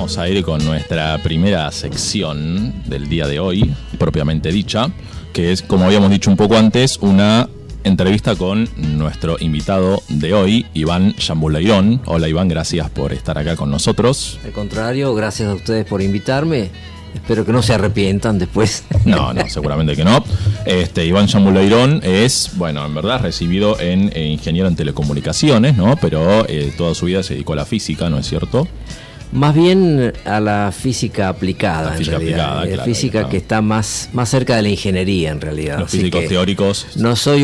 vamos a ir con nuestra primera sección del día de hoy, propiamente dicha, que es, como habíamos dicho un poco antes, una entrevista con nuestro invitado de hoy, Iván Chambuleirón. Hola Iván, gracias por estar acá con nosotros. Al contrario, gracias a ustedes por invitarme. Espero que no se arrepientan después. No, seguramente que no. Iván Chambuleirón es, bueno, en verdad recibido en ingeniero en telecomunicaciones, ¿no? Pero toda su vida se dedicó a la física, ¿no es cierto? Más bien a la física aplicada, la física en realidad. Aplicada, claro, física claro. Que está más cerca de la ingeniería, en realidad. Los físicos teóricos. No soy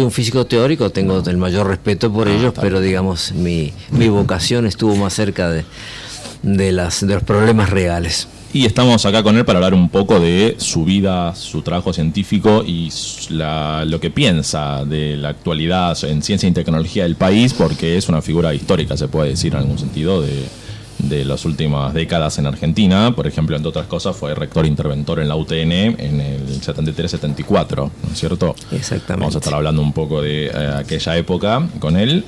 un físico teórico, tengo el mayor respeto por ellos, pero digamos, mi vocación estuvo más cerca de los problemas reales. Y estamos acá con él para hablar un poco de su vida, su trabajo científico y lo que piensa de la actualidad en ciencia y tecnología del país, porque es una figura histórica, se puede decir en algún sentido, de las últimas décadas en Argentina. Por ejemplo, entre otras cosas, fue rector interventor en la UTN en el 73-74, ¿no es cierto? Exactamente. Vamos a estar hablando un poco de aquella época con él.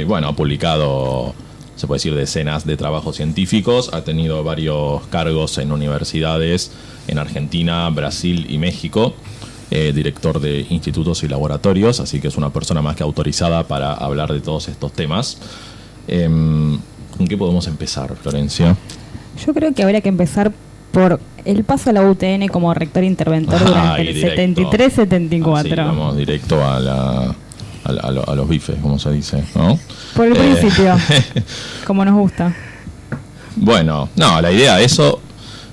Bueno, ha publicado, se puede decir, decenas de trabajos científicos. Ha tenido varios cargos en universidades en Argentina, Brasil y México. Director de institutos y laboratorios, así que es una persona más que autorizada para hablar de todos estos temas. ¿Con qué podemos empezar, Florencia? Yo creo que habría que empezar por el paso a la UTN como rector interventor durante el 73-74. Vamos directo a los bifes, como se dice, ¿no? Por el principio, como nos gusta. Bueno, no, la idea de eso...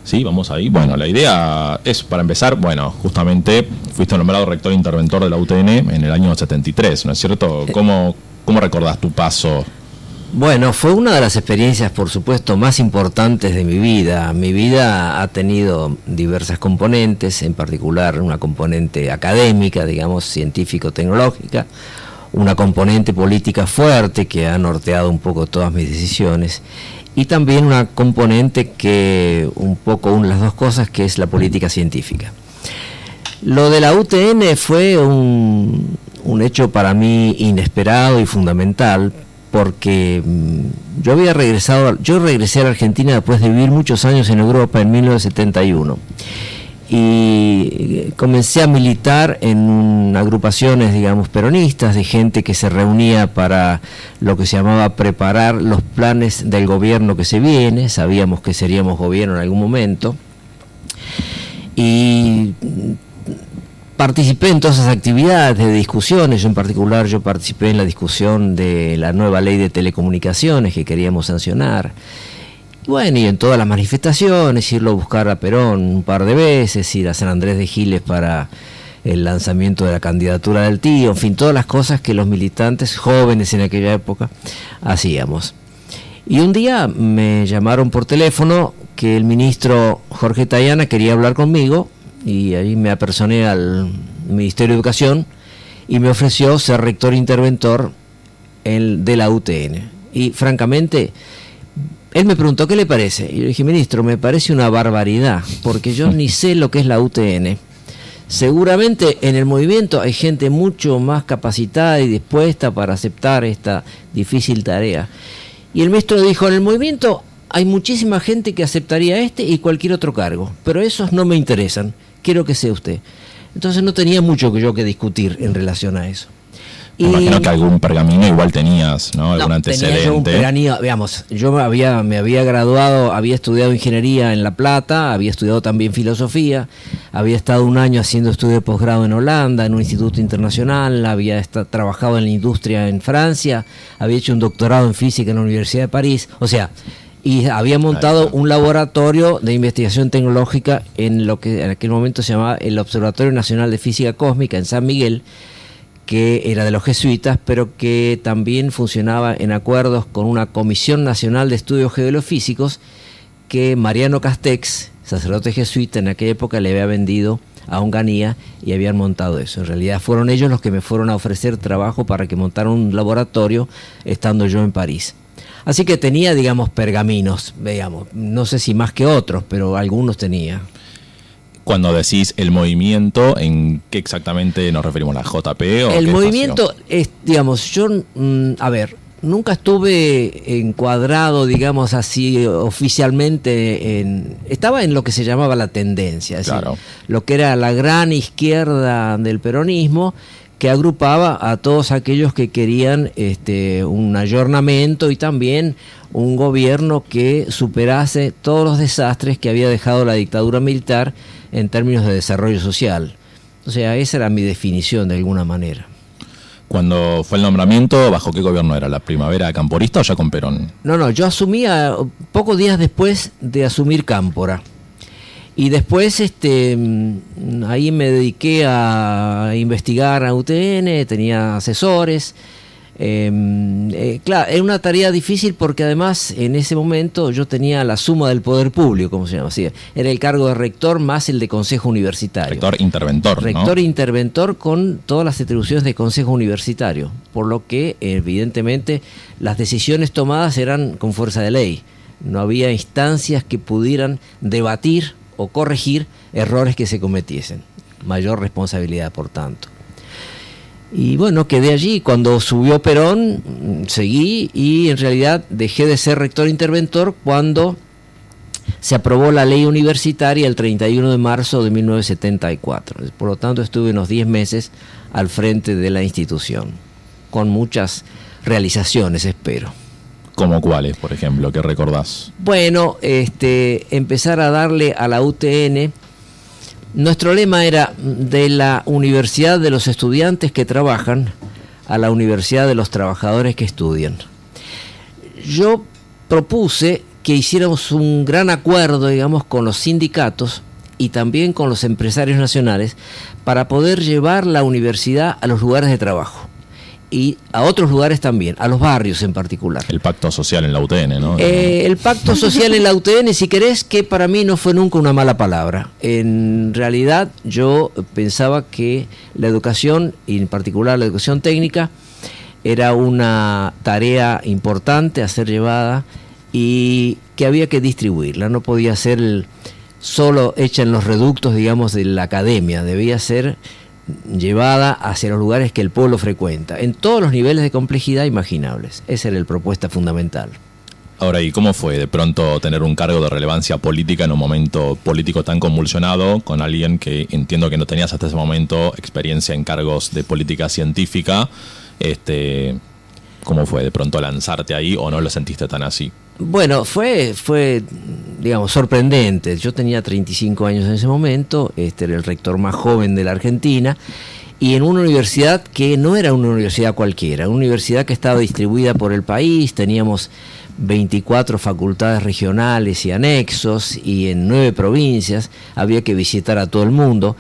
Sí, vamos ahí. Bueno, la idea es, para empezar, bueno, justamente fuiste nombrado rector interventor de la UTN en el año 73, ¿no es cierto? ¿Cómo recordás tu paso? Bueno, fue una de las experiencias, por supuesto, más importantes de mi vida. Mi vida ha tenido diversas componentes, en particular una componente académica, digamos, científico-tecnológica, una componente política fuerte que ha norteado un poco todas mis decisiones, y también una componente que un poco une las dos cosas, que es la política científica. Lo de la UTN fue un hecho para mí inesperado y fundamental, porque yo regresé a la Argentina después de vivir muchos años en Europa en 1971 y comencé a militar en agrupaciones, digamos, peronistas, de gente que se reunía para lo que se llamaba preparar los planes del gobierno que se viene. Sabíamos que seríamos gobierno en algún momento y participé en todas esas actividades de discusiones. En particular, yo participé en la discusión de la nueva ley de telecomunicaciones que queríamos sancionar. Bueno, y en todas las manifestaciones, irlo a buscar a Perón un par de veces, ir a San Andrés de Giles para el lanzamiento de la candidatura del tío, en fin, todas las cosas que los militantes jóvenes en aquella época hacíamos. Y un día me llamaron por teléfono que el ministro Jorge Tayana quería hablar conmigo, y ahí me apersoné al Ministerio de Educación y me ofreció ser rector interventor de la UTN. Y francamente, él me preguntó, ¿qué le parece? Y yo dije, ministro, me parece una barbaridad, porque yo ni sé lo que es la UTN. Seguramente en el movimiento hay gente mucho más capacitada y dispuesta para aceptar esta difícil tarea. Y el ministro dijo, en el movimiento hay muchísima gente que aceptaría este y cualquier otro cargo, pero esos no me interesan, quiero que sea usted. Entonces no tenía mucho que discutir en relación a eso. Me imagino que algún pergamino igual tenías, ¿no? Algún antecedente. Tenía yo un pergamino, digamos, yo me había graduado, había estudiado ingeniería en La Plata, había estudiado también filosofía, había estado un año haciendo estudio de posgrado en Holanda, en un instituto internacional, había trabajado en la industria en Francia, había hecho un doctorado en física en la Universidad de París, o sea, y había montado un laboratorio de investigación tecnológica en lo que en aquel momento se llamaba el Observatorio Nacional de Física Cósmica en San Miguel, que era de los jesuitas, pero que también funcionaba en acuerdos con una Comisión Nacional de Estudios Geológicos que Mariano Castex, sacerdote jesuita, en aquella época le había vendido a Onganía y habían montado eso. En realidad fueron ellos los que me fueron a ofrecer trabajo para que montara un laboratorio estando yo en París. Así que tenía, digamos, pergaminos, digamos, no sé si más que otros, pero algunos tenía. Cuando decís el movimiento, ¿en qué exactamente nos referimos? ¿La JP o el qué movimiento es, digamos, yo, a ver, nunca estuve encuadrado, digamos así, oficialmente estaba en lo que se llamaba la tendencia, es claro, decir, lo que era la gran izquierda del peronismo, que agrupaba a todos aquellos que querían un ayornamiento y también un gobierno que superase todos los desastres que había dejado la dictadura militar en términos de desarrollo social. O sea, esa era mi definición de alguna manera. Cuando fue el nombramiento, ¿bajo qué gobierno era? ¿La primavera camporista o ya con Perón? No, yo asumía pocos días después de asumir Cámpora. Y después ahí me dediqué a investigar a UTN, tenía asesores. Claro, era una tarea difícil porque además en ese momento yo tenía la suma del poder público, como se llama así. Era el cargo de rector más el de consejo universitario. Rector interventor, Rector ¿no? interventor con todas las atribuciones de consejo universitario, por lo que evidentemente las decisiones tomadas eran con fuerza de ley. No había instancias que pudieran debatir o corregir errores que se cometiesen. Mayor responsabilidad, por tanto. Y bueno, quedé allí. Cuando subió Perón, seguí y en realidad dejé de ser rector interventor cuando se aprobó la ley universitaria el 31 de marzo de 1974. Por lo tanto, estuve unos 10 meses al frente de la institución, con muchas realizaciones, espero. ¿Cómo cuáles, por ejemplo? ¿Qué recordás? Bueno, empezar a darle a la UTN. Nuestro lema era de la universidad de los estudiantes que trabajan a la universidad de los trabajadores que estudian. Yo propuse que hiciéramos un gran acuerdo, digamos, con los sindicatos y también con los empresarios nacionales para poder llevar la universidad a los lugares de trabajo y a otros lugares también, a los barrios en particular. El pacto social en la UTN, ¿no? El pacto social en la UTN, si querés, que para mí no fue nunca una mala palabra. En realidad yo pensaba que la educación, y en particular la educación técnica, era una tarea importante a ser llevada y que había que distribuirla. No podía ser solo hecha en los reductos, digamos, de la academia, debía ser llevada hacia los lugares que el pueblo frecuenta, en todos los niveles de complejidad imaginables. Esa era la propuesta fundamental. Ahora, ¿y cómo fue de pronto tener un cargo de relevancia política en un momento político tan convulsionado con alguien que entiendo que no tenías hasta ese momento experiencia en cargos de política científica? ¿Cómo fue de pronto lanzarte ahí o no lo sentiste tan así? Bueno, fue digamos, sorprendente. Yo tenía 35 años en ese momento, era el rector más joven de la Argentina, y en una universidad que no era una universidad cualquiera, una universidad que estaba distribuida por el país. Teníamos 24 facultades regionales y anexos, y en 9 provincias había que visitar a todo el mundo.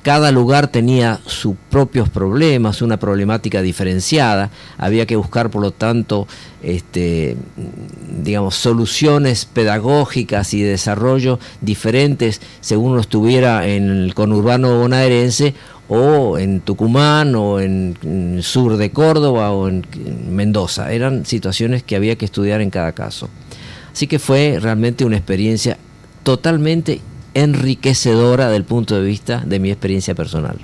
Cada lugar tenía sus propios problemas, una problemática diferenciada. Había que buscar, por lo tanto, digamos, soluciones pedagógicas y de desarrollo diferentes según uno estuviera en el conurbano bonaerense o en Tucumán o en el sur de Córdoba o en Mendoza. Eran situaciones que había que estudiar en cada caso. Así que fue realmente una experiencia totalmente enriquecedora del punto de vista de mi experiencia personal.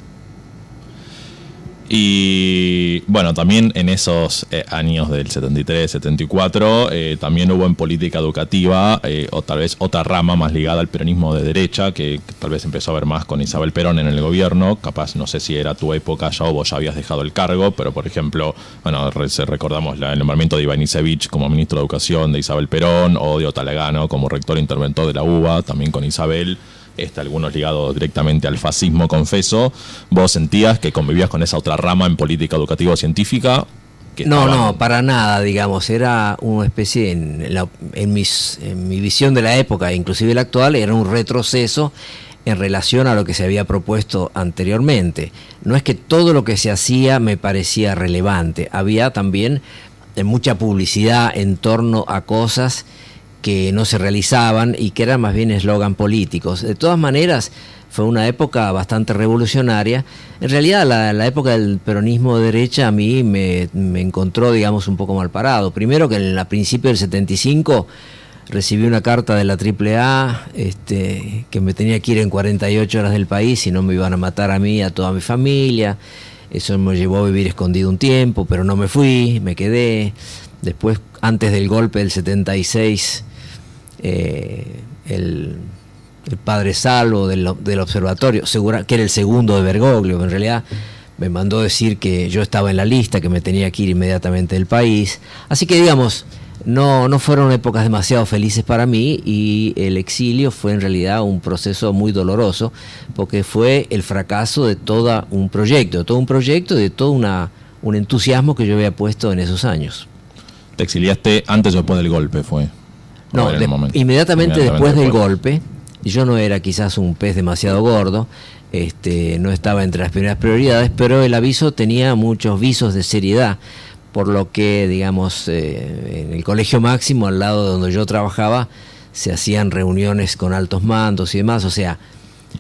Y bueno, también en esos años del 73, 74, también hubo en política educativa, o tal vez otra rama más ligada al peronismo de derecha, que tal vez empezó a ver más con Isabel Perón en el gobierno. Capaz, no sé si era tu época ya o vos ya habías dejado el cargo, pero por ejemplo, bueno, recordamos el nombramiento de Iván Isevich como ministro de Educación de Isabel Perón, o de Otalagano como rector interventor de la UBA, también con Isabel. Algunos ligados directamente al fascismo, confeso. ¿Vos sentías que convivías con esa otra rama en política educativa o científica? No, para nada, digamos. Era una especie, en mi visión de la época, inclusive la actual, era un retroceso en relación a lo que se había propuesto anteriormente. No es que todo lo que se hacía me parecía relevante. Había también mucha publicidad en torno a cosas que no se realizaban y que eran más bien eslogan políticos. De todas maneras, fue una época bastante revolucionaria. En realidad, la época del peronismo de derecha a mí me encontró, digamos, un poco mal parado. Primero que a principio del 75 recibí una carta de la AAA que me tenía que ir en 48 horas del país y no me iban a matar a mí y a toda mi familia. Eso me llevó a vivir escondido un tiempo, pero no me fui, me quedé. Después, antes del golpe del 76, el padre Salvo del observatorio, que era el segundo de Bergoglio, en realidad me mandó decir que yo estaba en la lista, que me tenía que ir inmediatamente del país. Así que, digamos, no fueron épocas demasiado felices para mí, y el exilio fue en realidad un proceso muy doloroso, porque fue el fracaso de todo un proyecto, de todo un entusiasmo que yo había puesto en esos años. ¿Te exiliaste antes o después del golpe? No, inmediatamente después del golpe. Yo no era quizás un pez demasiado gordo, no estaba entre las primeras prioridades, pero el aviso tenía muchos visos de seriedad, por lo que, digamos, en el Colegio Máximo, al lado de donde yo trabajaba, se hacían reuniones con altos mandos y demás. O sea,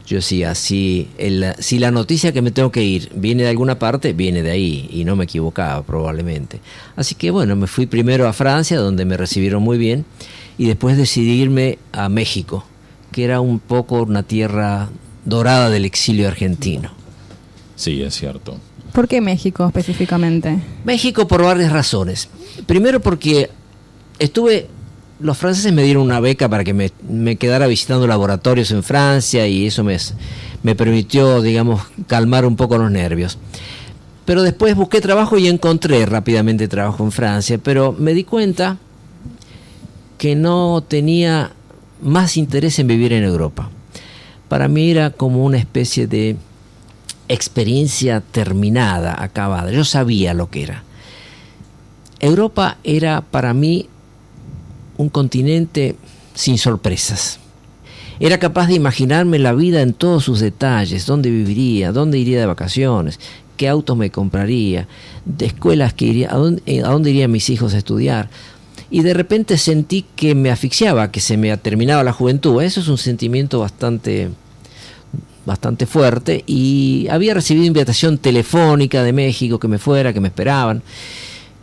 yo decía, si la noticia que me tengo que ir viene de alguna parte, viene de ahí, y no me equivocaba probablemente. Así que bueno, me fui primero a Francia, donde me recibieron muy bien, y después decidí irme a México, que era un poco una tierra dorada del exilio argentino. Sí, es cierto. ¿Por qué México específicamente? México por varias razones. Primero porque los franceses me dieron una beca para que me quedara visitando laboratorios en Francia, y eso me permitió, digamos, calmar un poco los nervios. Pero después busqué trabajo y encontré rápidamente trabajo en Francia, pero me di cuenta que no tenía más interés en vivir en Europa. Para mí era como una especie de experiencia terminada, acabada. Yo sabía lo que era. Europa era para mí un continente sin sorpresas. Era capaz de imaginarme la vida en todos sus detalles: dónde viviría, dónde iría de vacaciones, qué autos me compraría, de escuelas que iría, a dónde irían mis hijos a estudiar. Y de repente sentí que me asfixiaba, que se me terminaba la juventud. Eso es un sentimiento bastante fuerte, y había recibido invitación telefónica de México que me esperaban.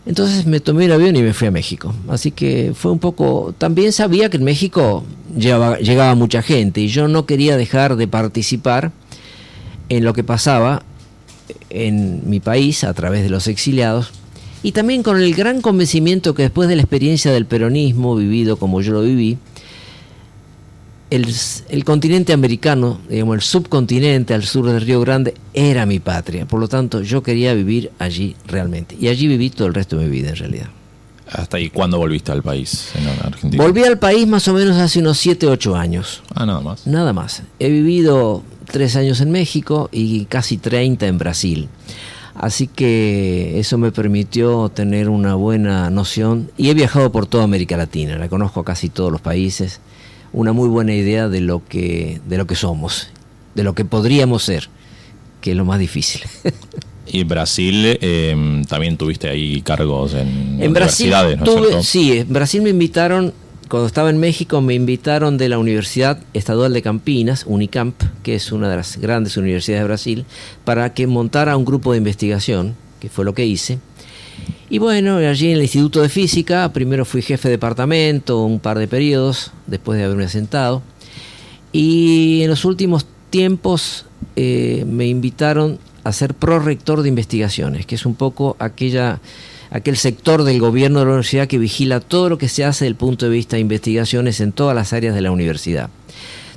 Entonces me tomé el avión y me fui a México. Así que fue un poco... También sabía que en México llegaba mucha gente, y yo no quería dejar de participar en lo que pasaba en mi país a través de los exiliados, y también con el gran convencimiento que después de la experiencia del peronismo vivido como yo lo viví, el continente americano, digamos, el subcontinente al sur del Río Grande, era mi patria. Por lo tanto, yo quería vivir allí realmente. Y allí viví todo el resto de mi vida, en realidad. ¿Hasta ahí cuándo volviste al país, en Argentina? Volví al país más o menos hace unos 7, 8 años. Nada más. Nada más. He vivido 3 años en México y casi 30 en Brasil. Así que eso me permitió tener una buena noción. Y he viajado por toda América Latina. La conozco a casi todos los países. Una muy buena idea de lo que somos, de lo que podríamos ser, que es lo más difícil. Y Brasil, también tuviste ahí cargos en universidades, ¿no es cierto? Sí, en Brasil me invitaron, cuando estaba en México, me invitaron de la Universidad Estadual de Campinas, Unicamp, que es una de las grandes universidades de Brasil, para que montara un grupo de investigación, que fue lo que hice. Y bueno, allí en el Instituto de Física, primero fui jefe de departamento un par de periodos, después de haberme asentado. Y en los últimos tiempos me invitaron a ser prorector de investigaciones, que es un poco aquel sector del gobierno de la universidad que vigila todo lo que se hace desde el punto de vista de investigaciones en todas las áreas de la universidad.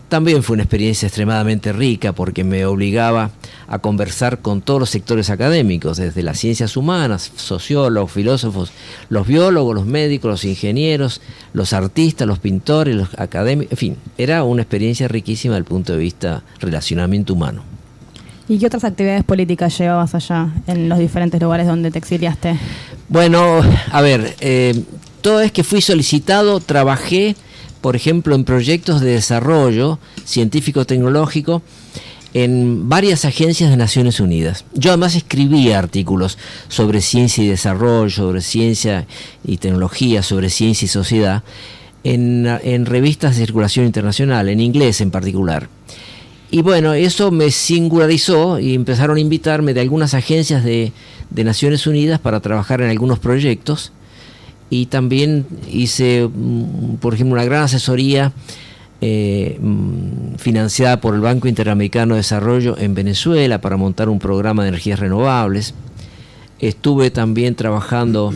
También fue una experiencia extremadamente rica, porque me obligaba a conversar con todos los sectores académicos, desde las ciencias humanas, sociólogos, filósofos, los biólogos, los médicos, los ingenieros, los artistas, los pintores, los académicos, en fin, era una experiencia riquísima desde el punto de vista relacionamiento humano. ¿Y qué otras actividades políticas llevabas allá, en los diferentes lugares donde te exiliaste? Bueno, a ver, toda vez que fui solicitado, trabajé, por ejemplo, en proyectos de desarrollo científico-tecnológico en varias agencias de Naciones Unidas. Yo además escribía artículos sobre ciencia y desarrollo, sobre ciencia y tecnología, sobre ciencia y sociedad, en revistas de circulación internacional, en inglés en particular. Y bueno, eso me singularizó y empezaron a invitarme de algunas agencias de Naciones Unidas para trabajar en algunos proyectos. Y también hice, por ejemplo, una gran asesoría financiada por el Banco Interamericano de Desarrollo en Venezuela para montar un programa de energías renovables. Estuve también trabajando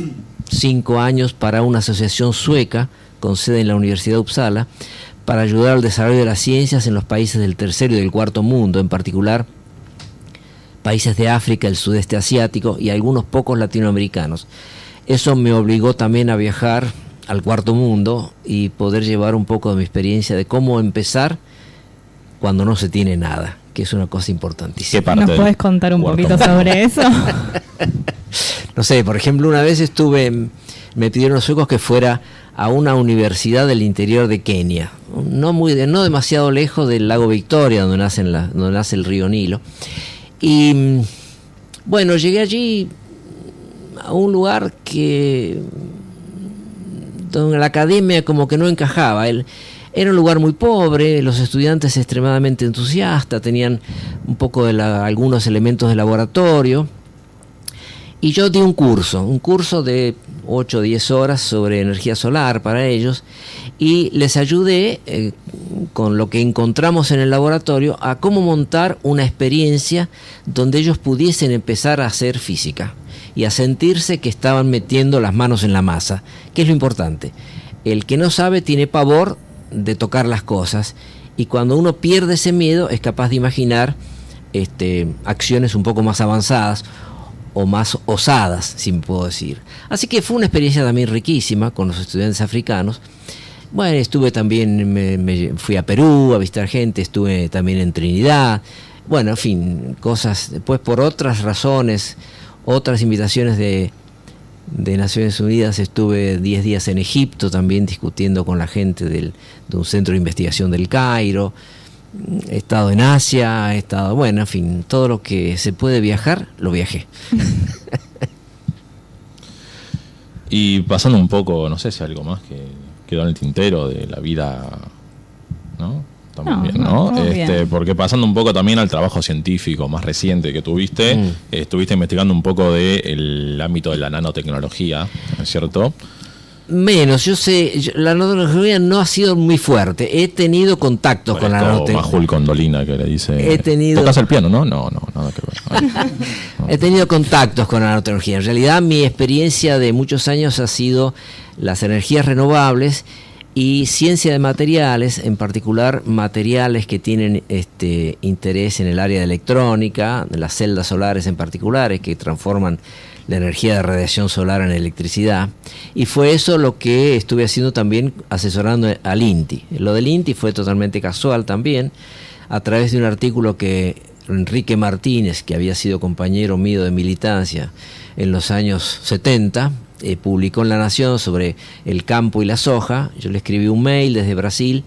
5 años para una asociación sueca con sede en la Universidad de Uppsala para ayudar al desarrollo de las ciencias en los países del tercer y del cuarto mundo, en particular países de África, el sudeste asiático y algunos pocos latinoamericanos. Eso me obligó también a viajar al cuarto mundo y poder llevar un poco de mi experiencia de cómo empezar cuando no se tiene nada, que es una cosa importantísima. ¿Nos puedes contar un poquito sobre eso? No sé, por ejemplo, una vez me pidieron los suecos que fuera a una universidad del interior de Kenia, no demasiado lejos del lago Victoria, donde nace el río Nilo. Y bueno, llegué allí a un lugar donde la academia como que no encajaba. Era un lugar muy pobre, los estudiantes extremadamente entusiastas, tenían un poco de algunos elementos de laboratorio. Y yo di un curso de 8 o 10 horas sobre energía solar para ellos, y les ayudé con lo que encontramos en el laboratorio a cómo montar una experiencia donde ellos pudiesen empezar a hacer física y a sentirse que estaban metiendo las manos en la masa, que es lo importante. El que no sabe tiene pavor de tocar las cosas, y cuando uno pierde ese miedo es capaz de imaginar acciones un poco más avanzadas o más osadas, si me puedo decir. Así que fue una experiencia también riquísima con los estudiantes africanos. Bueno, estuve también, me fui a Perú a visitar gente, estuve también en Trinidad. Bueno, en fin, cosas. Después, por otras razones, otras invitaciones de Naciones Unidas, estuve 10 días en Egipto también discutiendo con la gente de un centro de investigación del Cairo. He estado en Asia, bueno, en fin, todo lo que se puede viajar, lo viajé. Y pasando un poco, no sé si algo más que quedó en el tintero de la vida, ¿no? Estamos bien, ¿no? Bien. Porque pasando un poco también al trabajo científico más reciente que tuviste, estuviste investigando un poco del ámbito de la nanotecnología, ¿no es cierto? Menos, yo sé, la nanotecnología no ha sido muy fuerte. He tenido contactos con la nanotecnología. Majul Condolina que le dice. ¿Tocas el piano, no? No, nada que ver. No. He tenido contactos con la nanotecnología. En realidad, mi experiencia de muchos años ha sido las energías renovables y ciencia de materiales, en particular materiales que tienen interés en el área de electrónica, las celdas solares en particular, que transforman la energía de radiación solar en electricidad, y fue eso lo que estuve haciendo también asesorando al INTI. Lo del INTI fue totalmente casual también, a través de un artículo que Enrique Martínez, que había sido compañero mío de militancia en los años 70, publicó en La Nación sobre el campo y la soja. Yo le escribí un mail desde Brasil,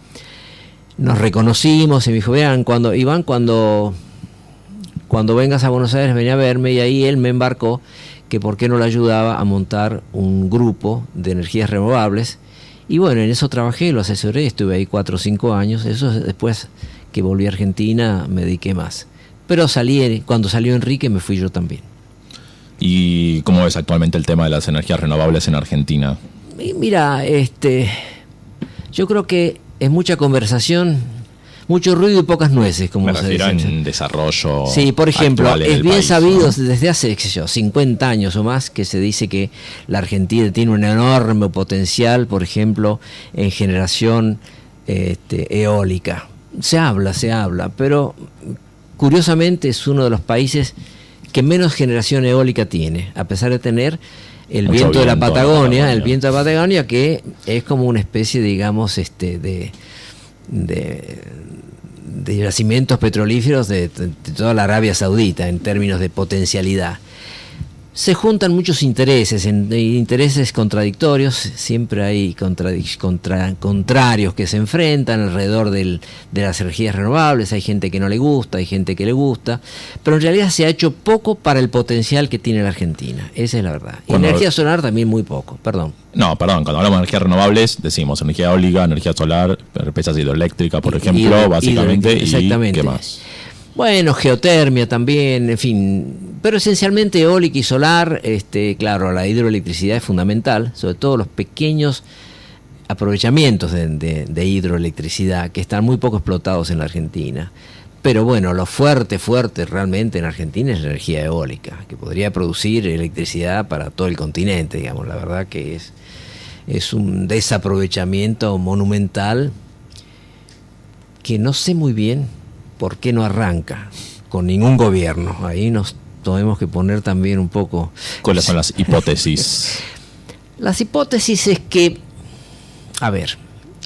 nos reconocimos y me dijo, vean, Iván, cuando vengas a Buenos Aires, vení a verme, y ahí él me embarcó que por qué no le ayudaba a montar un grupo de energías renovables. Y bueno, en eso trabajé, lo asesoré, estuve ahí 4 o 5 años. Eso después que volví a Argentina me dediqué más. Pero cuando salió Enrique me fui yo también. ¿Y cómo ves actualmente el tema de las energías renovables en Argentina? Mira, yo creo que es mucha conversación, mucho ruido y pocas nueces, como se dice. En desarrollo. Sí, por ejemplo, es bien país, sabido, ¿no? Desde hace 50 años o más que se dice que la Argentina tiene un enorme potencial, por ejemplo, en generación eólica. Se habla, pero curiosamente es uno de los países que menos generación eólica tiene, a pesar de tener el viento de la Patagonia, el viento de la Patagonia, que es como una especie, digamos, de yacimientos petrolíferos de toda la Arabia Saudita en términos de potencialidad. Se juntan muchos intereses, intereses contradictorios, siempre hay contrarios que se enfrentan alrededor de las energías renovables. Hay gente que no le gusta, hay gente que le gusta, pero en realidad se ha hecho poco para el potencial que tiene la Argentina, esa es la verdad. Y energía solar también muy poco, perdón. No, perdón, cuando hablamos de energías renovables decimos energía eólica, energía solar, represas hidroeléctrica, por ejemplo, básicamente, exactamente. ¿Y qué más? Bueno, geotermia también, en fin, pero esencialmente eólica y solar. Claro, la hidroelectricidad es fundamental, sobre todo los pequeños aprovechamientos de hidroelectricidad que están muy poco explotados en la Argentina. Pero bueno, lo fuerte realmente en Argentina es la energía eólica, que podría producir electricidad para todo el continente, digamos. La verdad que es un desaprovechamiento monumental que no sé muy bien por qué no arranca con ningún gobierno. Ahí nos tenemos que poner también un poco... ¿Cuáles son las hipótesis? Las hipótesis es que, a ver,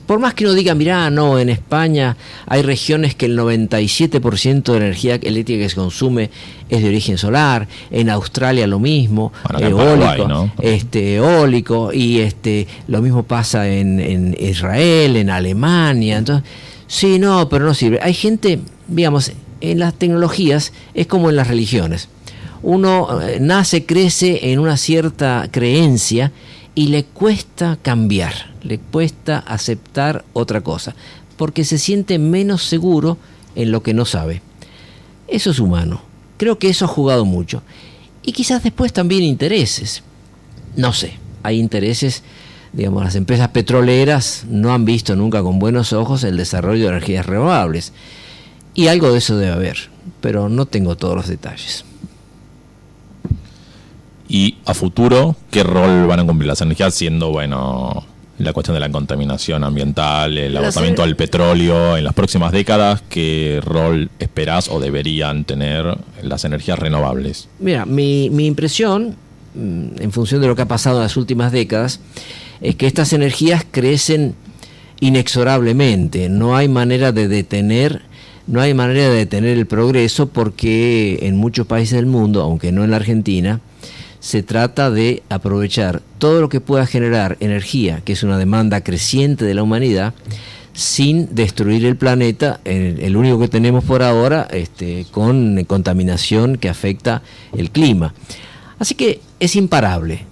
por más que uno diga, mirá, no, en España hay regiones que el 97% de la energía eléctrica que se consume es de origen solar, en Australia lo mismo, bueno, eólico, Paraguay, ¿no? Eólico, y lo mismo pasa en Israel, en Alemania. Entonces, sí, no, pero no sirve. Hay gente, digamos, en las tecnologías es como en las religiones. Uno nace, crece en una cierta creencia y le cuesta cambiar, le cuesta aceptar otra cosa, porque se siente menos seguro en lo que no sabe. Eso es humano. Creo que eso ha jugado mucho. Y quizás después también intereses. No sé, hay intereses, digamos, las empresas petroleras no han visto nunca con buenos ojos el desarrollo de energías renovables. Y algo de eso debe haber, pero no tengo todos los detalles. Y a futuro, ¿qué rol van a cumplir las energías siendo, bueno, la cuestión de la contaminación ambiental, el agotamiento del petróleo en las próximas décadas? ¿Qué rol esperás o deberían tener las energías renovables? Mira, mi impresión, en función de lo que ha pasado en las últimas décadas, es que estas energías crecen inexorablemente. No hay manera de detener el progreso, porque en muchos países del mundo, aunque no en la Argentina, se trata de aprovechar todo lo que pueda generar energía, que es una demanda creciente de la humanidad, sin destruir el planeta, el único que tenemos por ahora, con contaminación que afecta el clima. Así que es imparable.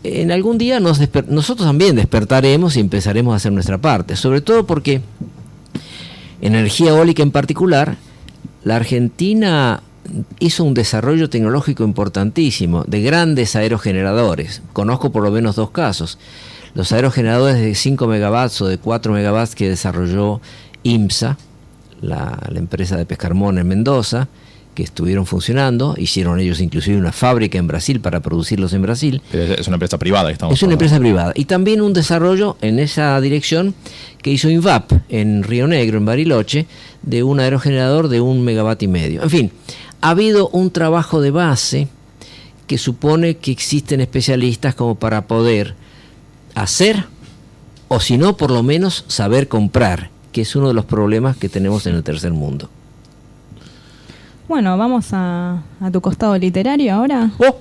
En algún día nosotros también despertaremos y empezaremos a hacer nuestra parte, sobre todo porque en energía eólica en particular, la Argentina hizo un desarrollo tecnológico importantísimo de grandes aerogeneradores. Conozco por lo menos 2 casos. Los aerogeneradores de 5 megawatts o de 4 megawatts que desarrolló IMSA, la empresa de Pescarmón en Mendoza, que estuvieron funcionando. Hicieron ellos inclusive una fábrica en Brasil para producirlos en Brasil. Pero es una empresa privada. Es una empresa privada. Y también un desarrollo en esa dirección que hizo INVAP en Río Negro, en Bariloche, de un aerogenerador de 1,5 megawatt. En fin, ha habido un trabajo de base que supone que existen especialistas como para poder hacer, o si no, por lo menos saber comprar, que es uno de los problemas que tenemos en el tercer mundo. Bueno, vamos a tu costado literario ahora. ¡Oh!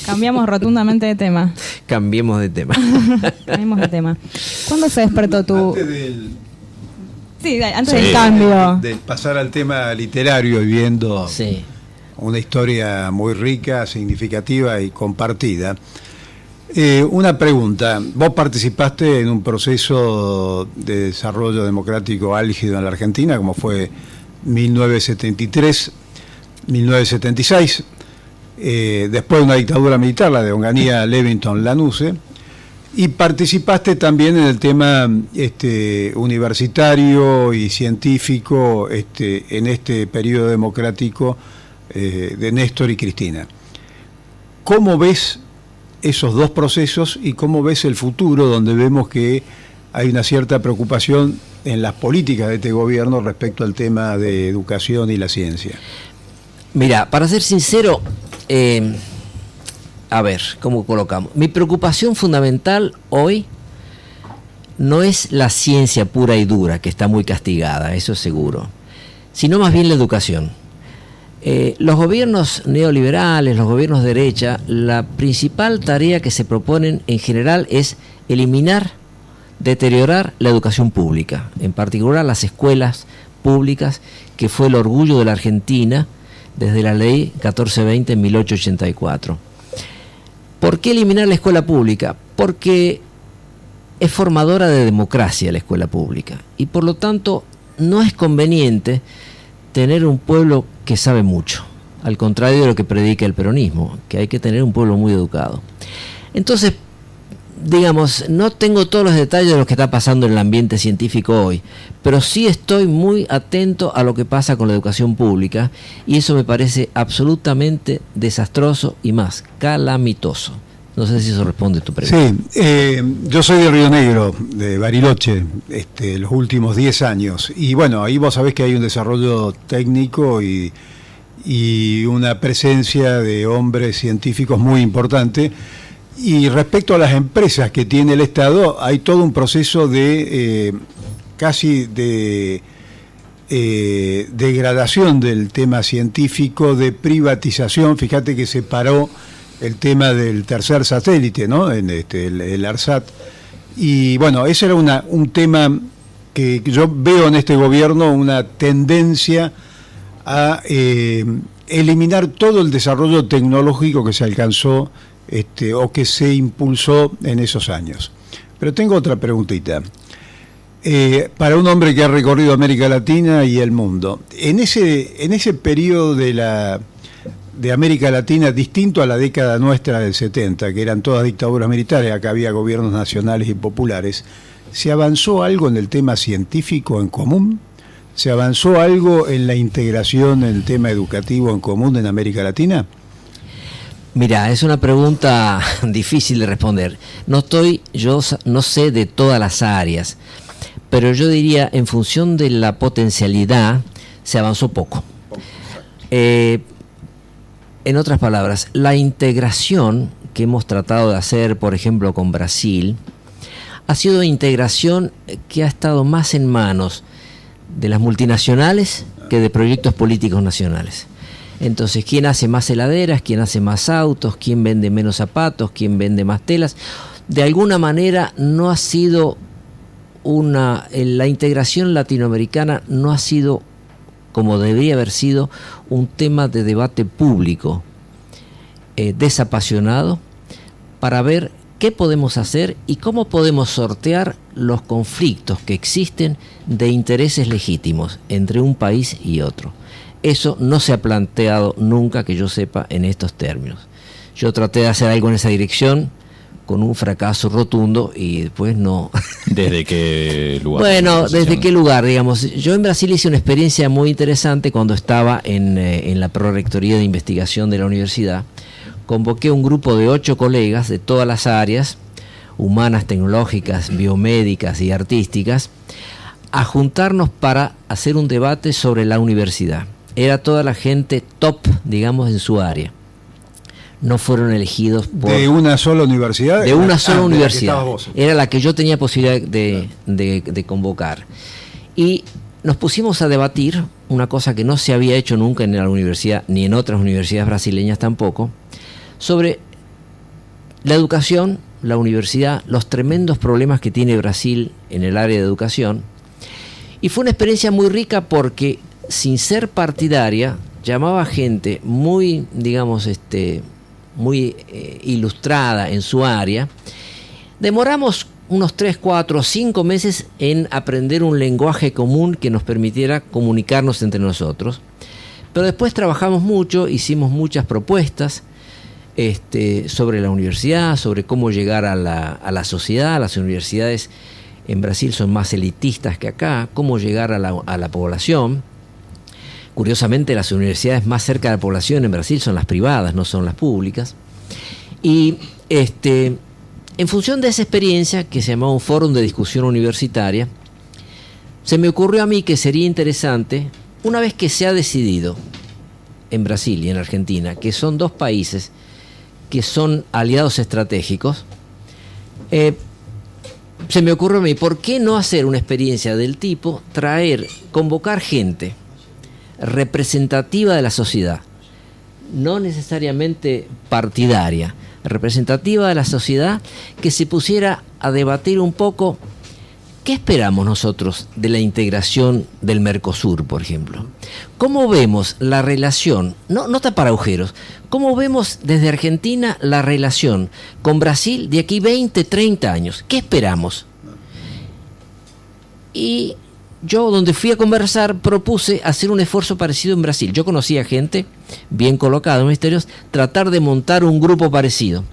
Cambiamos rotundamente de tema. Cambiemos de tema. Cambiemos de tema. ¿Cuándo se despertó tu...? Antes del Sí, cambio. de pasar al tema literario y viendo Sí. una historia muy rica, significativa y compartida. Una pregunta. Vos participaste en un proceso de desarrollo democrático álgido en la Argentina, como fue 1973-1976, después de una dictadura militar, la de Onganía Levington Lanusse, y participaste también en el tema universitario y científico en este periodo democrático de Néstor y Cristina. ¿Cómo ves esos dos procesos y cómo ves el futuro, donde vemos que hay una cierta preocupación en las políticas de este gobierno respecto al tema de educación y la ciencia? Mira, para ser sincero, a ver, ¿cómo colocamos? Mi preocupación fundamental hoy no es la ciencia pura y dura, que está muy castigada, eso es seguro, sino más bien la educación. Los gobiernos neoliberales, los gobiernos de derecha, la principal tarea que se proponen en general es eliminar, deteriorar la educación pública, en particular las escuelas públicas, que fue el orgullo de la Argentina desde la ley 1420 en 1884. ¿Por qué eliminar la escuela pública? Porque es formadora de democracia la escuela pública, y por lo tanto no es conveniente tener un pueblo que sabe mucho, al contrario de lo que predica el peronismo, que hay que tener un pueblo muy educado. Entonces, digamos, no tengo todos los detalles de lo que está pasando en el ambiente científico hoy, pero sí estoy muy atento a lo que pasa con la educación pública, y eso me parece absolutamente desastroso y más calamitoso. No sé si eso responde a tu pregunta. Sí, yo soy de Río Negro, de Bariloche, los últimos 10 años. Y bueno, ahí vos sabés que hay un desarrollo técnico y una presencia de hombres científicos muy importante. Y respecto a las empresas que tiene el Estado, hay todo un proceso de casi de degradación del tema científico, de privatización. Fíjate que se paró el tema del tercer satélite, ¿no? En el ARSAT. Y bueno, ese era un tema que yo veo en este gobierno, una tendencia a eliminar todo el desarrollo tecnológico que se alcanzó o que se impulsó en esos años. Pero tengo otra preguntita. Para un hombre que ha recorrido América Latina y el mundo, en ese periodo de América Latina, distinto a la década nuestra del 70, que eran todas dictaduras militares, acá había gobiernos nacionales y populares, ¿se avanzó algo en el tema científico en común? ¿Se avanzó algo en la integración en el tema educativo en común en América Latina? Mira, es una pregunta difícil de responder. Yo no sé de todas las áreas, pero yo diría, en función de la potencialidad, se avanzó poco. En otras palabras, la integración que hemos tratado de hacer, por ejemplo, con Brasil, ha sido integración que ha estado más en manos de las multinacionales que de proyectos políticos nacionales. Entonces, ¿quién hace más heladeras? ¿Quién hace más autos? ¿Quién vende menos zapatos? ¿Quién vende más telas? De alguna manera no ha sido la integración latinoamericana no ha sido, como debería haber sido, un tema de debate público desapasionado para ver qué podemos hacer y cómo podemos sortear los conflictos que existen de intereses legítimos entre un país y otro. Eso no se ha planteado nunca, que yo sepa, en estos términos. Yo traté de hacer algo en esa dirección con un fracaso rotundo y después no. ¿Desde qué lugar? Bueno, ¿desde qué lugar? Digamos, yo en Brasil hice una experiencia muy interesante cuando estaba en la prorectoría de investigación de la universidad. Convoqué un grupo de 8 colegas de todas las áreas, humanas, tecnológicas, biomédicas y artísticas, a juntarnos para hacer un debate sobre la universidad. Era toda la gente top, digamos, en su área. No fueron elegidos por... ¿De una sola universidad? De una sola universidad. Era la que yo tenía posibilidad de convocar. Y nos pusimos a debatir una cosa que no se había hecho nunca en la universidad, ni en otras universidades brasileñas tampoco, sobre la educación, la universidad, los tremendos problemas que tiene Brasil en el área de educación. Y fue una experiencia muy rica porque, sin ser partidaria, llamaba gente muy, digamos, muy ilustrada en su área. Demoramos unos 3, 4, 5 meses en aprender un lenguaje común que nos permitiera comunicarnos entre nosotros. Pero después trabajamos mucho, hicimos muchas propuestas sobre la universidad, sobre cómo llegar a la sociedad. Las universidades en Brasil son más elitistas que acá, cómo llegar a la población. Curiosamente, las universidades más cerca de la población en Brasil son las privadas, no son las públicas. Y en función de esa experiencia, que se llamaba un fórum de discusión universitaria, se me ocurrió a mí que sería interesante, una vez que se ha decidido en Brasil y en Argentina, que son 2 países que son aliados estratégicos, se me ocurrió a mí, ¿por qué no hacer una experiencia del tipo, convocar gente representativa de la sociedad, no necesariamente partidaria, representativa de la sociedad, que se pusiera a debatir un poco qué esperamos nosotros de la integración del Mercosur, por ejemplo? ¿Cómo vemos la relación, no tapar agujeros, cómo vemos desde Argentina la relación con Brasil de aquí 20, 30 años? ¿Qué esperamos? Y yo, donde fui a conversar, propuse hacer un esfuerzo parecido en Brasil. Yo conocía gente bien colocada en ministerios, tratar de montar un grupo parecido.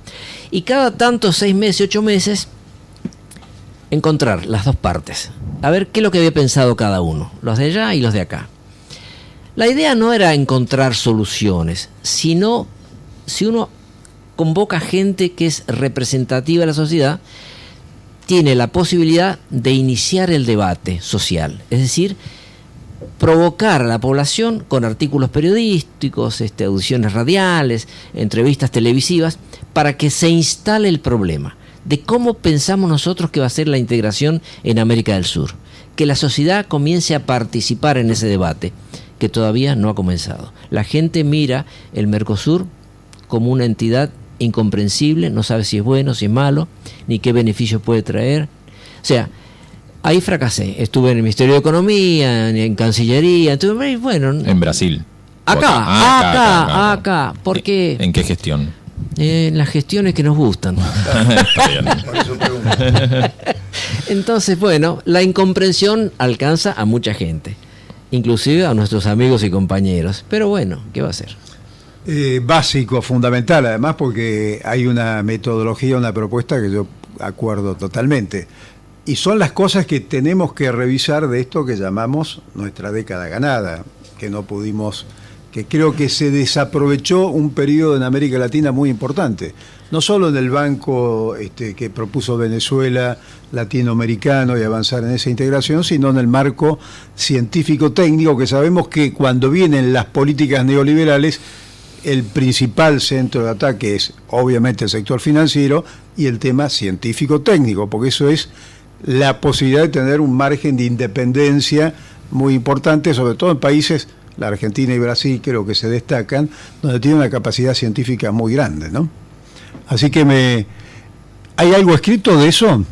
Y cada tanto, 6 meses, 8 meses, encontrar las dos partes. A ver qué es lo que había pensado cada uno, los de allá y los de acá. La idea no era encontrar soluciones, sino si uno convoca gente que es representativa de la sociedad, tiene la posibilidad de iniciar el debate social, es decir, provocar a la población con artículos periodísticos, audiciones radiales, entrevistas televisivas, para que se instale el problema de cómo pensamos nosotros que va a ser la integración en América del Sur, que la sociedad comience a participar en ese debate, que todavía no ha comenzado. La gente mira el Mercosur como una entidad incomprensible, no sabe si es bueno, si es malo, ni qué beneficios puede traer. O sea, ahí fracasé. Estuve en el Ministerio de Economía, en Cancillería, estuve, bueno... En Brasil. Acá. ¿Por qué? ¿En qué gestión? En las gestiones que nos gustan. Está bien. Entonces, bueno, la incomprensión alcanza a mucha gente, inclusive a nuestros amigos y compañeros. Pero bueno, ¿qué va a hacer? Básico, fundamental, además, porque hay una metodología, una propuesta que yo acuerdo totalmente. Y son las cosas que tenemos que revisar de esto que llamamos nuestra década ganada, que no pudimos, que creo que se desaprovechó un periodo en América Latina muy importante. No solo en el banco que propuso Venezuela, latinoamericano, y avanzar en esa integración, sino en el marco científico-técnico, que sabemos que cuando vienen las políticas neoliberales, el principal centro de ataque es obviamente el sector financiero y el tema científico-técnico, porque eso es la posibilidad de tener un margen de independencia muy importante, sobre todo en países, la Argentina y Brasil creo que se destacan, donde tiene una capacidad científica muy grande, ¿no? Así que ¿hay algo escrito de eso?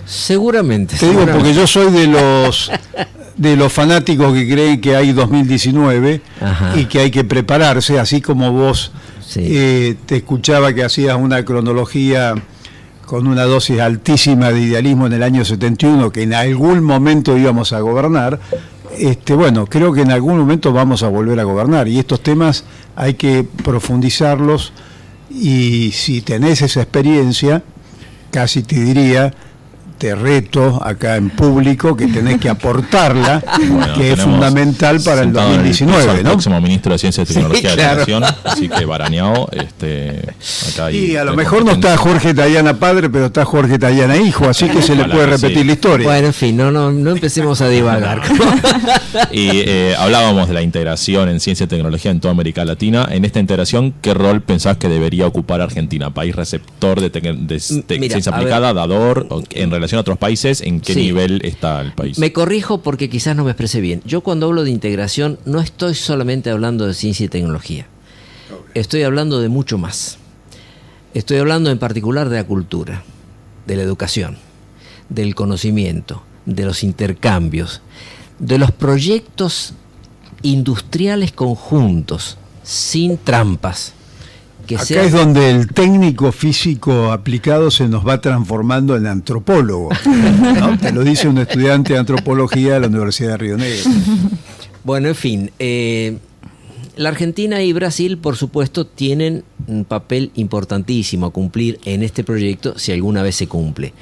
Seguramente. Te digo porque yo soy de los fanáticos que creen que hay 2019. Ajá. Y que hay que prepararse, así como vos te escuchaba que hacías una cronología con una dosis altísima de idealismo en el año 71, que en algún momento íbamos a gobernar. Bueno, creo que en algún momento vamos a volver a gobernar y estos temas hay que profundizarlos, y si tenés esa experiencia, casi te diría, te reto acá en público que tenés que aportarla, bueno, que es fundamental para el 2019, ¿no? El próximo ministro de Ciencia y Tecnología de la Nación, así que Barañao, acá y a lo mejor no está Jorge Tayana padre, pero está Jorge Tayana hijo, así que se le puede repetir la historia. Bueno, en fin, no empecemos a divagar. Y hablábamos de la integración en ciencia y tecnología en toda América Latina. En esta integración, ¿qué rol pensás que debería ocupar Argentina? País receptor de ciencia aplicada, dador, en relación a otros países, ¿en qué nivel está el país? Me corrijo porque quizás no me expresé bien. Yo cuando hablo de integración no estoy solamente hablando de ciencia y tecnología. Estoy hablando de mucho más. Estoy hablando en particular de la cultura, de la educación, del conocimiento, de los intercambios, de los proyectos industriales conjuntos, sin trampas. Acá es donde el técnico físico aplicado se nos va transformando en antropólogo, ¿no? Te lo dice un estudiante de antropología de la Universidad de Río Negro. Bueno, en fin, la Argentina y Brasil, por supuesto, tienen un papel importantísimo a cumplir en este proyecto, si alguna vez se cumple,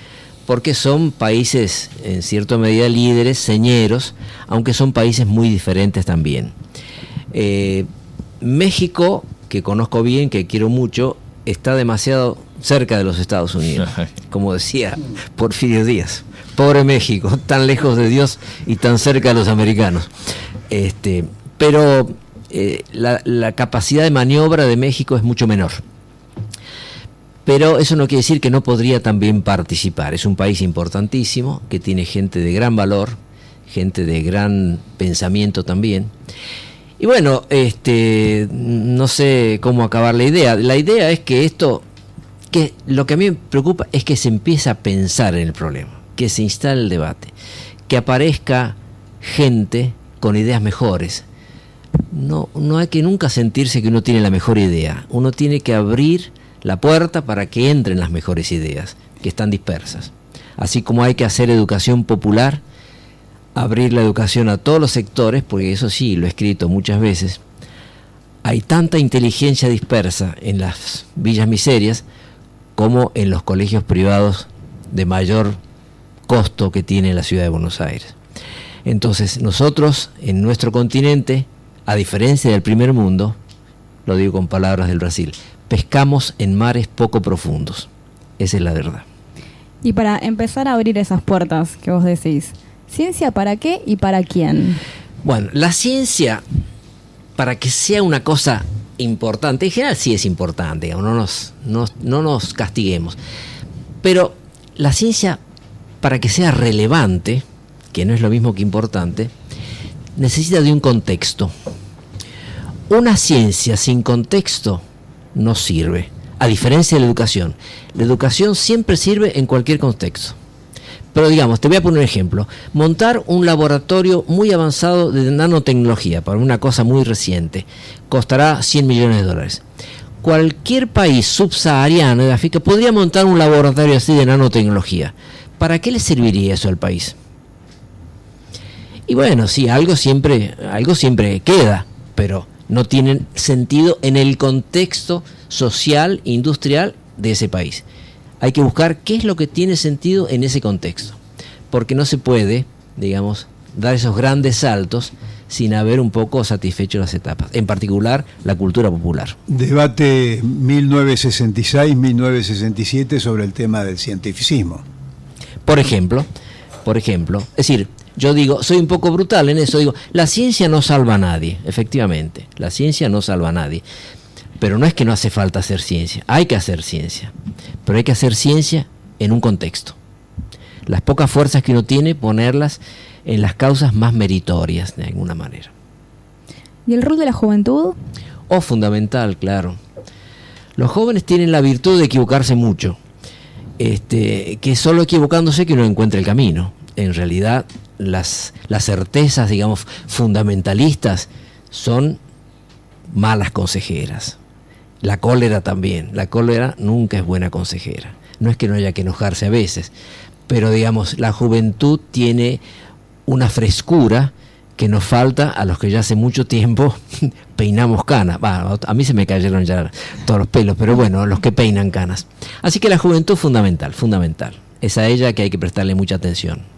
porque son países, en cierta medida, líderes, señeros, aunque son países muy diferentes también. México, que conozco bien, que quiero mucho, está demasiado cerca de los Estados Unidos, como decía Porfirio Díaz. Pobre México, tan lejos de Dios y tan cerca de los americanos. Pero la capacidad de maniobra de México es mucho menor. Pero eso no quiere decir que no podría también participar. Es un país importantísimo, que tiene gente de gran valor, gente de gran pensamiento también. Y bueno, no sé cómo acabar la idea. La idea es que lo que a mí me preocupa es que se empiece a pensar en el problema, que se instale el debate, que aparezca gente con ideas mejores. No hay que nunca sentirse que uno tiene la mejor idea. Uno tiene que abrir la puerta para que entren las mejores ideas, que están dispersas. Así como hay que hacer educación popular, abrir la educación a todos los sectores, porque eso sí, lo he escrito muchas veces, hay tanta inteligencia dispersa en las villas miserias como en los colegios privados de mayor costo que tiene la ciudad de Buenos Aires. Entonces, nosotros en nuestro continente, a diferencia del primer mundo, lo digo con palabras del Brasil, pescamos en mares poco profundos. Esa es la verdad. Y para empezar a abrir esas puertas que vos decís, ¿ciencia para qué y para quién? Bueno, la ciencia, para que sea una cosa importante, en general sí es importante, digamos, no nos castiguemos, pero la ciencia, para que sea relevante, que no es lo mismo que importante, necesita de un contexto. Una ciencia sin contexto no sirve, a diferencia de la educación. La educación siempre sirve en cualquier contexto. Pero digamos, te voy a poner un ejemplo. Montar un laboratorio muy avanzado de nanotecnología para una cosa muy reciente costará $100 millones. Cualquier país subsahariano de África podría montar un laboratorio así de nanotecnología. ¿Para qué le serviría eso al país? Y bueno, sí, algo siempre queda, pero no tiene sentido en el contexto social, industrial de ese país. Hay que buscar qué es lo que tiene sentido en ese contexto, porque no se puede, digamos, dar esos grandes saltos sin haber un poco satisfecho las etapas, en particular la cultura popular. Debate 1966-1967 sobre el tema del cientificismo. Por ejemplo, es decir, yo digo, soy un poco brutal en eso, digo, la ciencia no salva a nadie, efectivamente, la ciencia no salva a nadie. Pero no es que no hace falta hacer ciencia, hay que hacer ciencia, pero hay que hacer ciencia en un contexto. Las pocas fuerzas que uno tiene, ponerlas en las causas más meritorias, de alguna manera. ¿Y el rol de la juventud? Fundamental, claro. Los jóvenes tienen la virtud de equivocarse mucho, que solo equivocándose que uno encuentra el camino. En realidad, las certezas, digamos, fundamentalistas son malas consejeras. La cólera también. La cólera nunca es buena consejera. No es que no haya que enojarse a veces, pero digamos, la juventud tiene una frescura que nos falta a los que ya hace mucho tiempo peinamos canas. A mí se me cayeron ya todos los pelos, pero bueno, los que peinan canas. Así que la juventud fundamental. Es a ella que hay que prestarle mucha atención.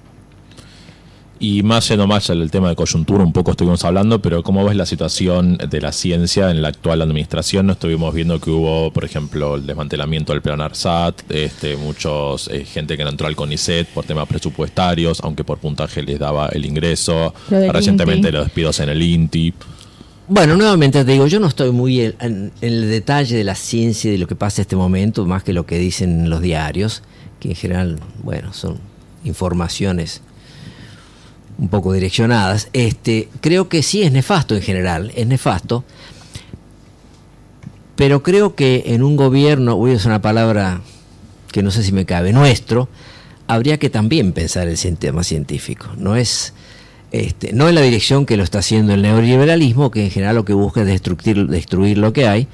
Y más yendo más al tema de coyuntura, un poco estuvimos hablando, pero ¿cómo ves la situación de la ciencia en la actual administración? Estuvimos viendo que hubo, por ejemplo, el desmantelamiento del plan ARSAT, gente que no entró al CONICET por temas presupuestarios, aunque por puntaje les daba el ingreso, recientemente los despidos en el INTI. Bueno, nuevamente te digo, yo no estoy muy en el detalle de la ciencia y de lo que pasa en este momento, más que lo que dicen los diarios, que en general, bueno, son informaciones un poco direccionadas. Creo que sí es nefasto en general, es nefasto, pero creo que en un gobierno, voy a usar una palabra que no sé si me cabe, nuestro, habría que también pensar el tema científico. No es no en la dirección que lo está haciendo el neoliberalismo, que en general lo que busca es destruir lo que hay,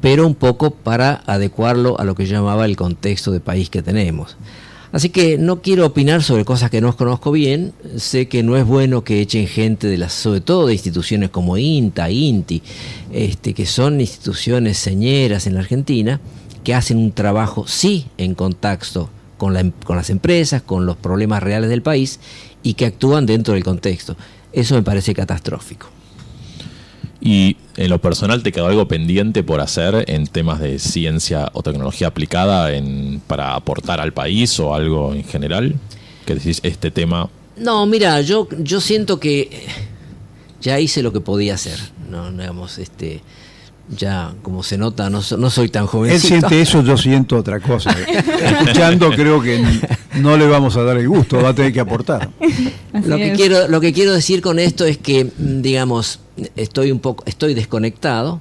pero un poco para adecuarlo a lo que yo llamaba el contexto de país que tenemos. Así que no quiero opinar sobre cosas que no conozco bien. Sé que no es bueno que echen gente sobre todo de instituciones como INTA, INTI, que son instituciones señeras en la Argentina, que hacen un trabajo sí en contacto con las empresas, con los problemas reales del país y que actúan dentro del contexto. Eso me parece catastrófico. ¿Y en lo personal te quedó algo pendiente por hacer en temas de ciencia o tecnología aplicada para aportar al país o algo en general? ¿Qué decís este tema? No, mira, yo siento que ya hice lo que podía hacer. No, digamos, ya como se nota, no soy tan jovencito. Él siente eso, yo siento otra cosa. Escuchando creo que no le vamos a dar el gusto, va a tener que aportar. Lo que quiero decir con esto es que, digamos, estoy desconectado.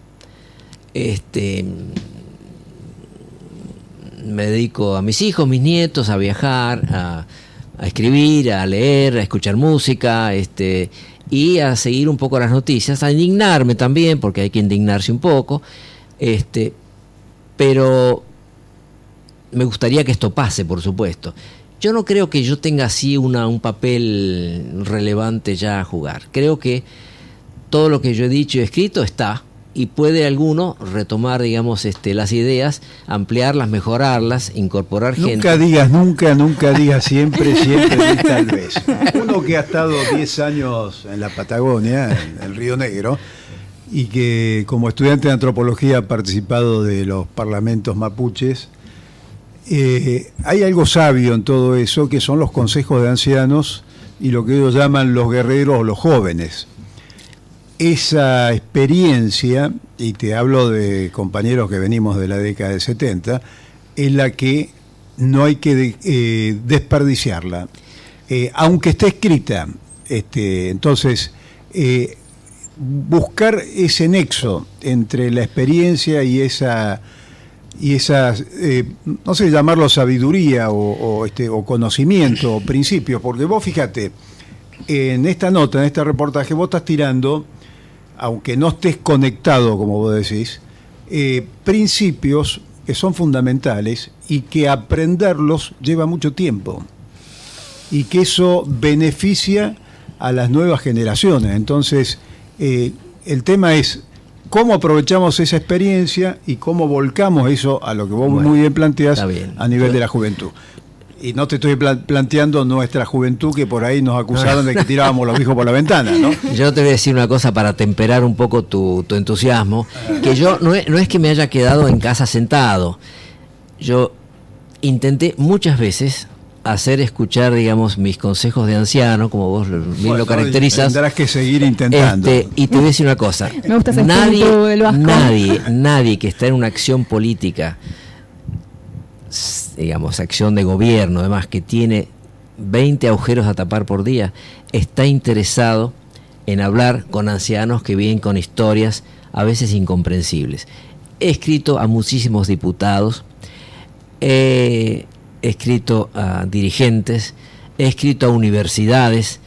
Me dedico a mis hijos, mis nietos, a viajar, a escribir, a leer, a escuchar música, y a seguir un poco las noticias, a indignarme también, porque hay que indignarse un poco, pero me gustaría que esto pase, por supuesto. Yo no creo que yo tenga así un papel relevante ya a jugar. Creo que todo lo que yo he dicho y escrito está, y puede alguno retomar, digamos, las ideas, ampliarlas, mejorarlas, incorporar gente. Nunca digas siempre tal vez. Uno que ha estado 10 años en la Patagonia, en el Río Negro, y que como estudiante de antropología ha participado de los parlamentos mapuches, hay algo sabio en todo eso, que son los consejos de ancianos y lo que ellos llaman los guerreros o los jóvenes. Esa experiencia, y te hablo de compañeros que venimos de la década del 70, es la que no hay que desperdiciarla, aunque esté escrita. Entonces, buscar ese nexo entre la experiencia y esa no sé llamarlo sabiduría o conocimiento o principios, porque vos fíjate, en esta nota, en este reportaje, vos estás tirando, aunque no estés conectado, como vos decís, principios que son fundamentales y que aprenderlos lleva mucho tiempo y que eso beneficia a las nuevas generaciones. Entonces, el tema es cómo aprovechamos esa experiencia y cómo volcamos eso a lo que vos muy bien planteás a nivel de la juventud. Y no te estoy planteando nuestra juventud, que por ahí nos acusaron de que tirábamos los viejos por la ventana, ¿no? Yo te voy a decir una cosa para temperar un poco tu entusiasmo, que yo no es que me haya quedado en casa sentado. Yo intenté muchas veces hacer escuchar, digamos, mis consejos de anciano, como vos bien lo caracterizas. Tendrás que seguir intentando. Y te voy a decir una cosa. Me gusta ese espíritu del Vasco. Nadie que está en una acción política, digamos, acción de gobierno, además, que tiene 20 agujeros a tapar por día, está interesado en hablar con ancianos que vienen con historias a veces incomprensibles. He escrito a muchísimos diputados, he escrito a dirigentes, he escrito a universidades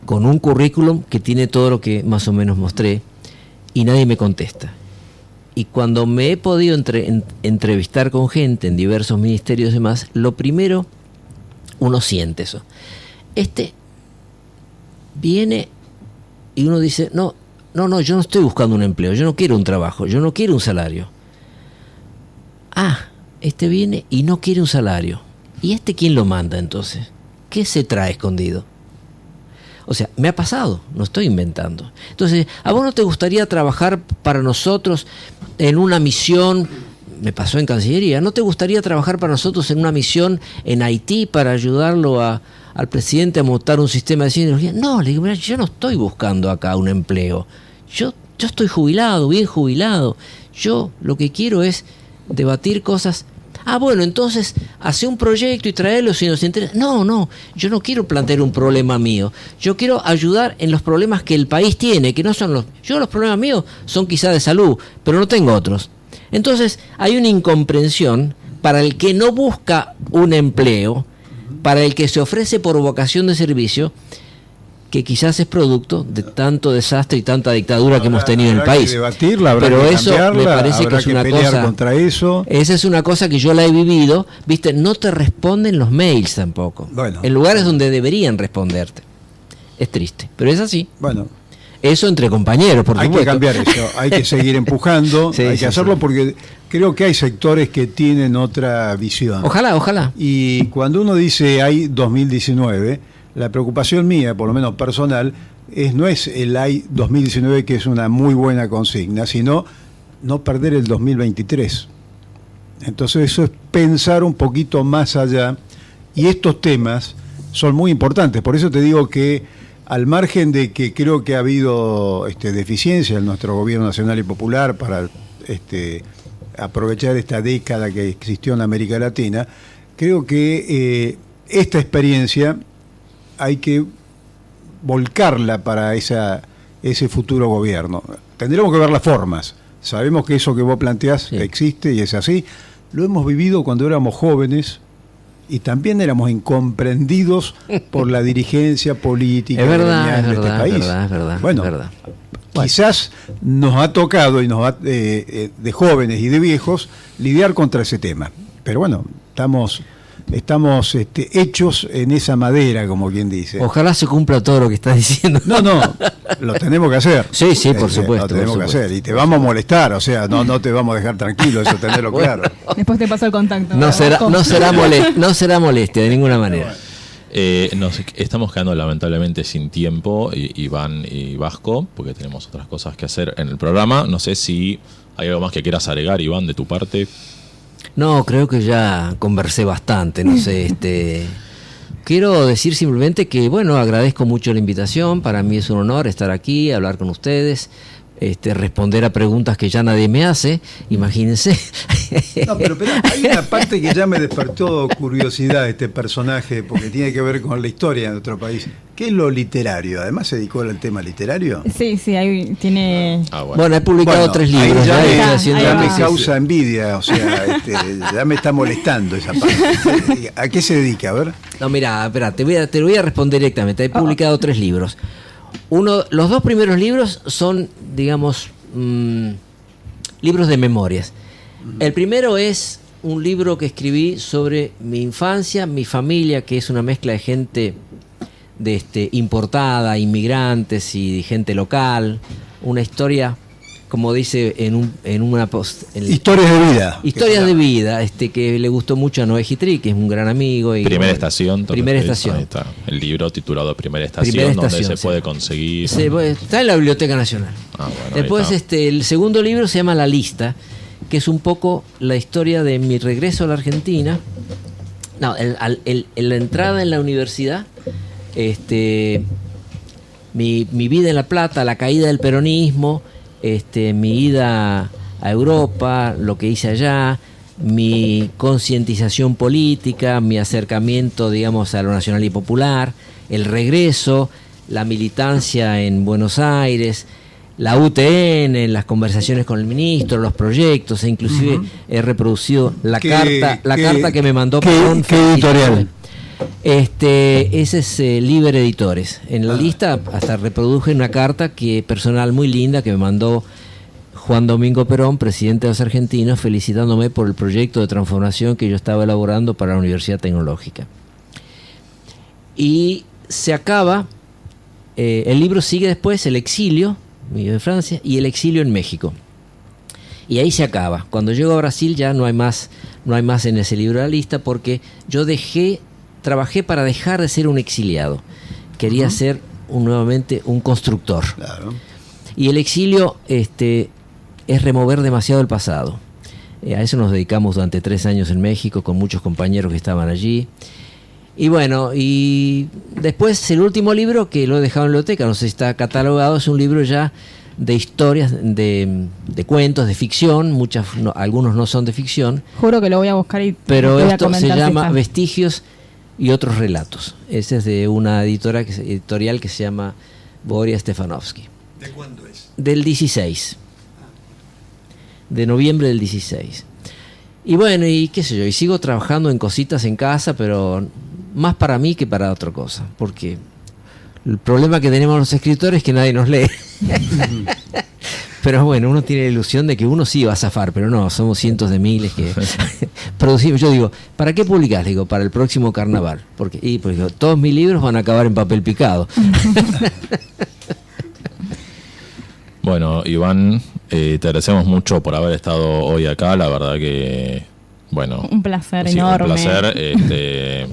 con un currículum que tiene todo lo que más o menos mostré y nadie me contesta. Y cuando me he podido entrevistar con gente en diversos ministerios y demás, lo primero, uno siente eso. Viene y uno dice, no, yo no estoy buscando un empleo, yo no quiero un trabajo, yo no quiero un salario. Viene y no quiere un salario. ¿Y quién lo manda entonces? ¿Qué se trae escondido? O sea, me ha pasado, no estoy inventando. Entonces, ¿a vos no te gustaría trabajar para nosotros en una misión? Me pasó en Cancillería. ¿No te gustaría trabajar para nosotros en una misión en Haití para ayudarlo al presidente a montar un sistema de ciencia y tecnología? No, le digo, mira, yo no estoy buscando acá un empleo. Yo estoy jubilado, bien jubilado. Yo lo que quiero es debatir cosas. Bueno, entonces hace un proyecto y traerlo si nos interesa. No, yo no quiero plantear un problema mío. Yo quiero ayudar en los problemas que el país tiene, que no son los problemas míos son quizá de salud, pero no tengo otros. Entonces hay una incomprensión para el que no busca un empleo, para el que se ofrece por vocación de servicio, que quizás es producto de tanto desastre y tanta dictadura que hemos tenido en el país. Pero eso me parece que es una cosa contra eso. Esa es una cosa que yo la he vivido, viste, no te responden los mails tampoco. Bueno, en lugares donde deberían responderte. Es triste, pero es así. Bueno, eso entre compañeros, por supuesto. Hay que cambiar eso, hay que seguir empujando, hay que hacerlo porque creo que hay sectores que tienen otra visión. Ojalá. Y cuando uno dice hay 2019, la preocupación mía, por lo menos personal, no es el hay 2019, que es una muy buena consigna, sino no perder el 2023. Entonces eso es pensar un poquito más allá, y estos temas son muy importantes. Por eso te digo que, al margen de que creo que ha habido deficiencia en nuestro gobierno nacional y popular para aprovechar esta década que existió en América Latina, creo que esta experiencia hay que volcarla para ese futuro gobierno. Tendremos que ver las formas. Sabemos que eso que vos planteás existe y es así. Lo hemos vivido cuando éramos jóvenes y también éramos incomprendidos por la dirigencia política de este país. Es verdad. Bueno, quizás nos ha tocado y de jóvenes y de viejos lidiar contra ese tema. Pero bueno, estamos estamos hechos en esa madera, como quien dice. Ojalá se cumpla todo lo que estás diciendo. No, lo tenemos que hacer. Sí, por supuesto. Lo tenemos que hacer. Y te vamos a molestar, o sea, no te vamos a dejar tranquilo, eso tenerlo claro. Después te paso el contacto. No será molestia de ninguna manera. Nos estamos quedando lamentablemente sin tiempo, Iván y Vasco, porque tenemos otras cosas que hacer en el programa. No sé si hay algo más que quieras agregar, Iván, de tu parte. No, creo que ya conversé bastante, no sé, quiero decir simplemente que, bueno, agradezco mucho la invitación, para mí es un honor estar aquí, hablar con ustedes, responder a preguntas que ya nadie me hace, imagínense. No, pero hay una parte que ya me despertó curiosidad este personaje, porque tiene que ver con la historia de nuestro país. ¿Qué es lo literario? Además se dedicó al tema literario. Sí, ahí tiene... Bueno, he publicado 3 libros. Ya me causa envidia, o sea, ya me está molestando esa parte. ¿A qué se dedica? A ver. No, mira, espera, te lo voy a responder directamente. He publicado 3 libros. Los 2 primeros libros son, digamos, libros de memorias. El primero es un libro que escribí sobre mi infancia, mi familia, que es una mezcla de gente importada, inmigrantes y gente local. Una historia, como dice en una post... Historias de vida. Historias de vida, que le gustó mucho a Noé Gitri, que es un gran amigo. Y, Primera Estación. Primera Estación. Ahí está. El libro titulado Primera Estación, donde se puede conseguir. Está en la Biblioteca Nacional. Bueno, después el segundo libro se llama La Lista, que es un poco la historia de mi regreso a la Argentina. No, la entrada en la universidad, mi vida en La Plata, la caída del peronismo, mi ida a Europa, lo que hice allá, mi concientización política, mi acercamiento, digamos, a lo nacional y popular, el regreso, la militancia en Buenos Aires, la UTN, las conversaciones con el ministro, los proyectos, e inclusive he reproducido la carta que me mandó Perón. ¿Qué editorial? Ese es Libre Editores. En la lista hasta reproduje una carta personal muy linda que me mandó Juan Domingo Perón, presidente de los argentinos, felicitándome por el proyecto de transformación que yo estaba elaborando para la Universidad Tecnológica. Y se acaba, el libro sigue después, el exilio, en Francia, y el exilio en México. Y ahí se acaba. Cuando llego a Brasil ya no hay más en ese libro de la lista, porque yo trabajé para dejar de ser un exiliado. Quería ser nuevamente un constructor. Claro. Y el exilio es remover demasiado el pasado. A eso nos dedicamos durante 3 años en México, con muchos compañeros que estaban allí. Y bueno, y después el último libro, que lo he dejado en la biblioteca, no sé si está catalogado, es un libro ya de historias, de cuentos, de ficción, algunos no son de ficción. Juro que lo voy a buscar pero voy a esto se llama si Vestigios y otros relatos. Ese es de una editorial que se llama Boria Stefanovsky. ¿De cuándo es? Del 16. De noviembre del 16. Y bueno, y qué sé yo, y sigo trabajando en cositas en casa, pero más para mí que para otra cosa, porque el problema que tenemos los escritores es que nadie nos lee. Pero bueno, uno tiene la ilusión de que uno sí va a zafar, pero no, somos cientos de miles que producimos. Yo digo, ¿para qué publicás? Le digo, para el próximo carnaval. Porque todos mis libros van a acabar en papel picado. Bueno, Iván, te agradecemos mucho por haber estado hoy acá. La verdad que, bueno... Un placer sí, enorme. Un placer,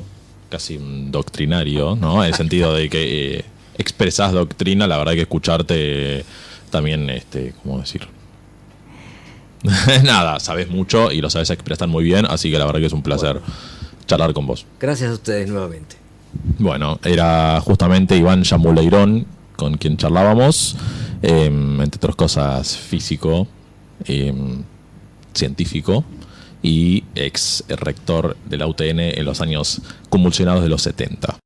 casi doctrinario, ¿no? En el sentido de que expresás doctrina. La verdad que escucharte también, ¿cómo decir? Nada, sabes mucho y lo sabes expresar muy bien. Así que la verdad que es un placer charlar con vos. Gracias a ustedes nuevamente. Bueno, era justamente Iván Yamuleirón con quien charlábamos. Entre otras cosas, físico, científico y ex rector de la UTN en los años convulsionados de los 70.